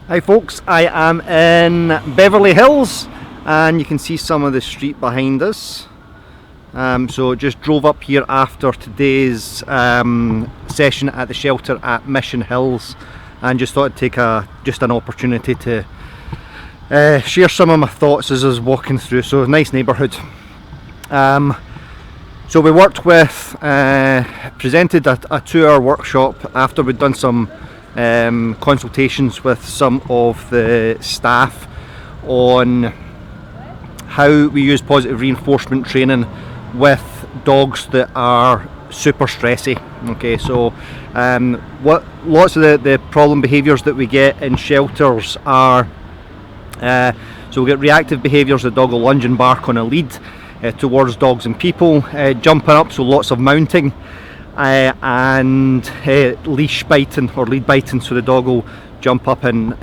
Hi folks, I am in Beverly Hills and you can see some of the street behind us. So just drove up here after today's session at the shelter at Mission Hills and just thought I'd take just an opportunity to share some of my thoughts as I was walking through. So nice neighbourhood. So we worked with, presented a 2-hour workshop after we'd done some consultations with some of the staff on how we use positive reinforcement training with dogs that are super stressy. Okay, so what lots of the problem behaviours that we get in shelters are so we get reactive behaviours. The dog will lunge and bark on a lead towards dogs and people, jumping up, so lots of mounting, and leash biting or lead biting, so the dog will jump up and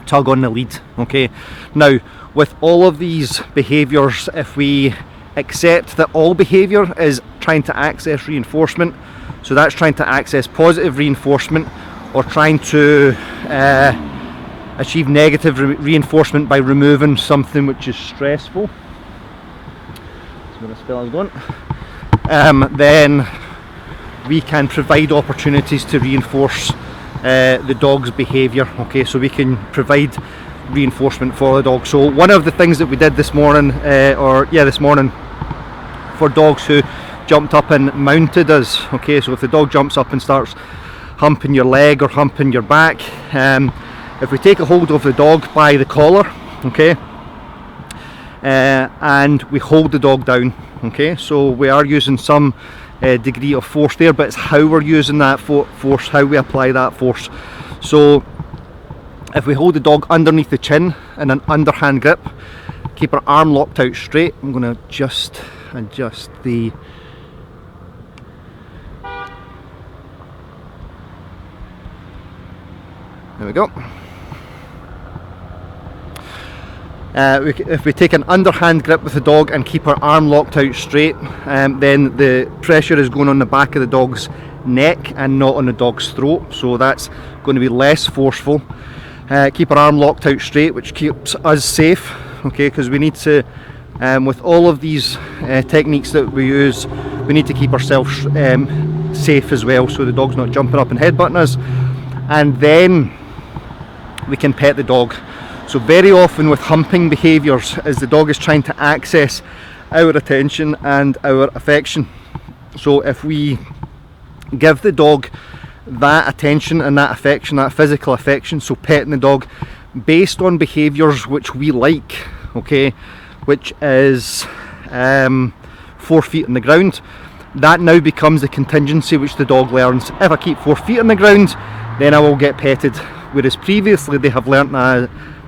tug on the lead. Okay, now with all of these behaviours, if we accept that all behaviour is trying to access reinforcement, so that's trying to access positive reinforcement or trying to achieve negative reinforcement by removing something which is stressful, that's where the spell is going, then we can provide opportunities to reinforce the dog's behaviour. Okay, so we can provide reinforcement for the dog. So one of the things that we did this morning, this morning, for dogs who jumped up and mounted us. Okay, so if the dog jumps up and starts humping your leg or humping your back, if we take a hold of the dog by the collar, okay, and we hold the dog down, okay, so we are using some degree of force there, but it's how we're using that force, how we apply that force. So if we hold the dog underneath the chin in an underhand grip, keep our arm locked out straight. I'm going to just adjust the there we go. If we take an underhand grip with the dog and keep our arm locked out straight, then the pressure is going on the back of the dog's neck and not on the dog's throat, so that's going to be less forceful. Keep our arm locked out straight, which keeps us safe, okay, because we need to, with all of these techniques that we use, we need to keep ourselves safe as well, so the dog's not jumping up and headbutting us, and then we can pet the dog. So very often with humping behaviours is the dog is trying to access our attention and our affection. So if we give the dog that attention and that affection, that physical affection, so petting the dog based on behaviours which we like, okay, which is 4 feet on the ground, that now becomes the contingency which the dog learns. If I keep 4 feet on the ground, then I will get petted, whereas previously they have learnt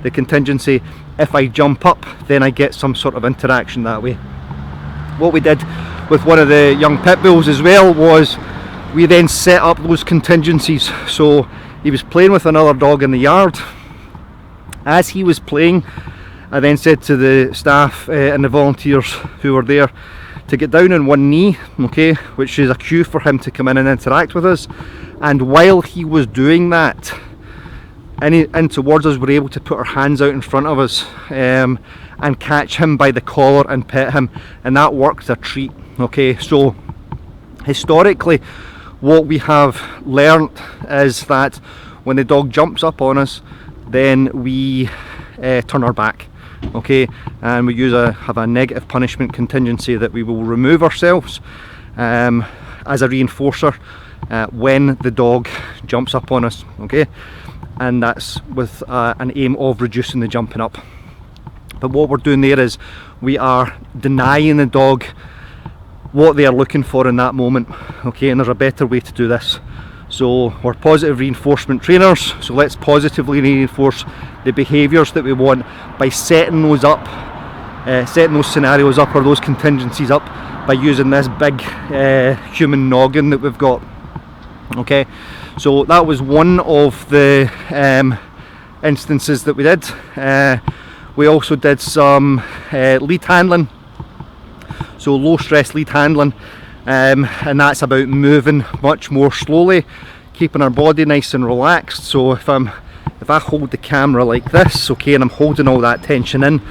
the contingency, if I jump up, then I get some sort of interaction that way. What we did with one of the young pit bulls as well was we then set up those contingencies. So he was playing with another dog in the yard. As he was playing, I then said to the staff and the volunteers who were there to get down on one knee, okay, which is a cue for him to come in and interact with us. And while he was doing that, and towards us, we're able to put our hands out in front of us and catch him by the collar and pet him, and that worked a treat. Okay, so historically what we have learnt is that when the dog jumps up on us, then we turn our back, okay, and we have a negative punishment contingency that we will remove ourselves as a reinforcer when the dog jumps up on us, okay, and that's with an aim of reducing the jumping up. But what we're doing there is we are denying the dog what they are looking for in that moment, okay, and there's a better way to do this. So we're positive reinforcement trainers, so let's positively reinforce the behaviours that we want by setting those up, setting those scenarios up or those contingencies up by using this big human noggin that we've got. Okay, so that was one of the instances that we did. We also did some lead handling, so low stress lead handling, and that's about moving much more slowly, keeping our body nice and relaxed. So if if I hold the camera like this, okay, and I'm holding all that tension in,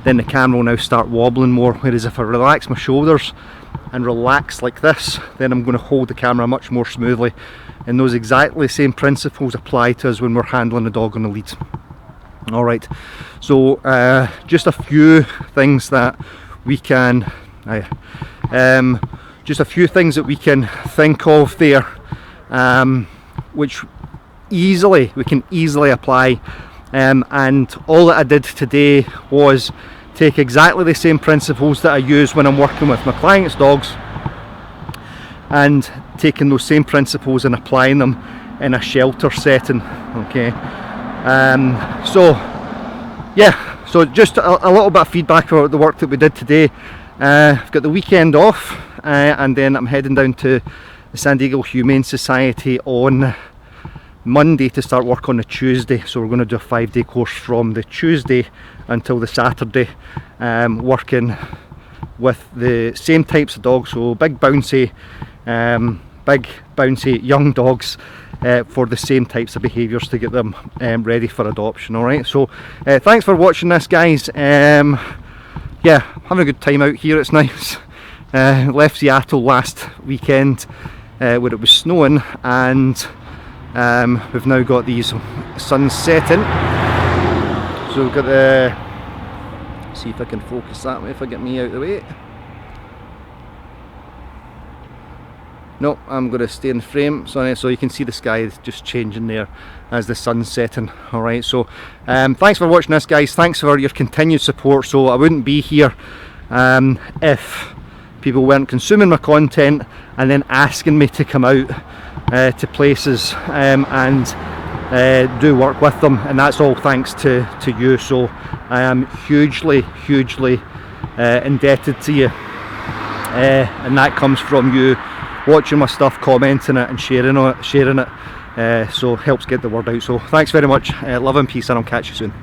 then the camera will now start wobbling more. Whereas if I relax my shoulders and relax like this, then I'm going to hold the camera much more smoothly. And those exactly the same principles apply to us when we're handling a dog on the lead. Alright, so just a few things that we can think of there, which we can easily apply, and all that I did today was take exactly the same principles that I use when I'm working with my clients' dogs, and taking those same principles and applying them in a shelter setting. Okay, so just a little bit of feedback about the work that we did today. I've got the weekend off, and then I'm heading down to the San Diego Humane Society on Monday to start work on the Tuesday. So we're going to do a 5-day course from the Tuesday until the Saturday, working with the same types of dogs, so big bouncy young dogs, for the same types of behaviours to get them ready for adoption. Alright, so thanks for watching this, guys. Yeah, having a good time out here, it's nice. Left Seattle last weekend where it was snowing, and we've now got these sun setting. So we've got the, see if I can focus that way if I get me out of the way. No, I'm going to stay in frame, so you can see the sky just changing there as the sun's setting. Alright, so thanks for watching this, guys. Thanks for your continued support. So I wouldn't be here if people weren't consuming my content and then asking me to come out to places and do work with them, and that's all thanks to you. So I am hugely indebted to you, and that comes from you watching my stuff, commenting it and sharing it, so helps get the word out. So thanks very much, love and peace, and I'll catch you soon.